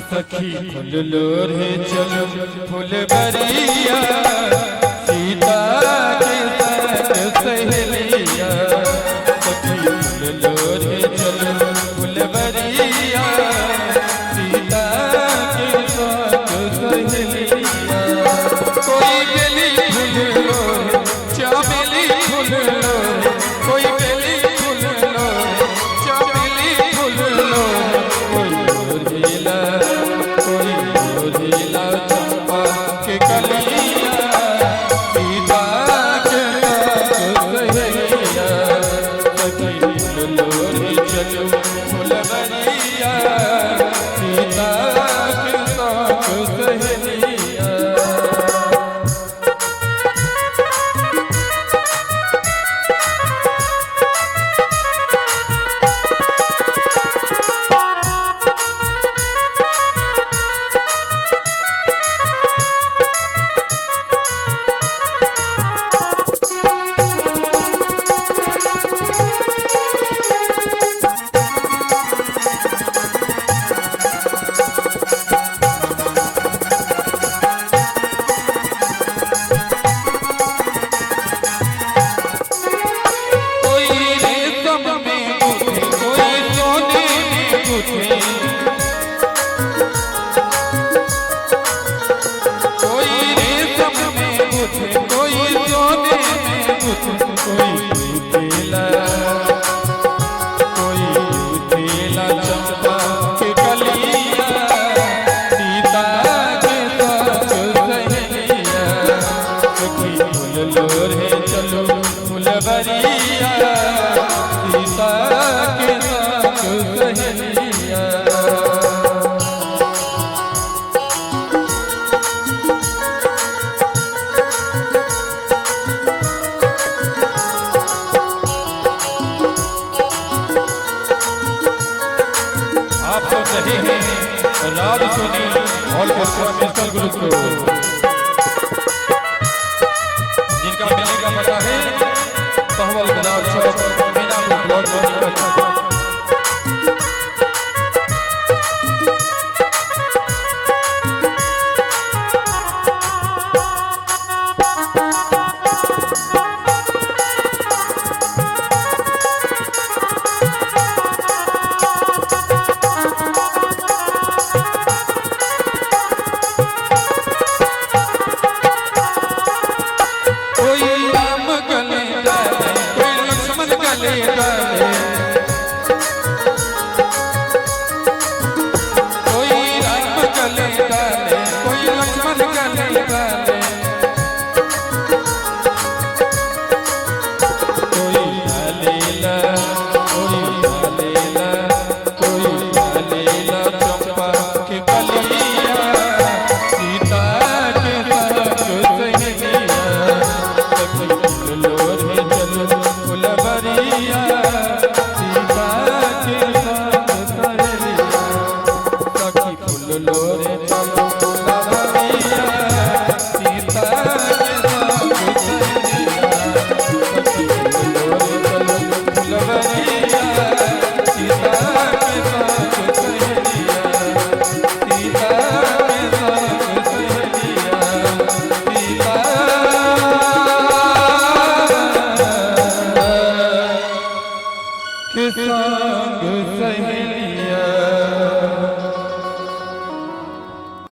सखी फूल लो रे चलो फूल बरिया सीता के साथ सहेलिया। सखी फूल लो रे चलो फूल बरिया सीता के साथ सहेलिया। कोई बेली फूल लो चमेली फूल लो, कोई बेली फूल लो चमेली फूल लो, कोई रोझीला चंपा के कलिया सीता के साथ सहेलिया। सखी फूल लो रे चलो फूल बरिया सीता के साथ सहेलिया। कोई रेशम में गुथे, कोई सोने में गुथे, कोई उठेला चंपा के कलिया सीता के साथ सहेलिया। सखी फूल लो रे चलो फूल बरिया सीता के साथ सहेलिया। आप सुन रहे हैं राज सोनी ऑर्केस्ट्रा म्यूजिकल ग्रुप को, जिनका मिलने का पता है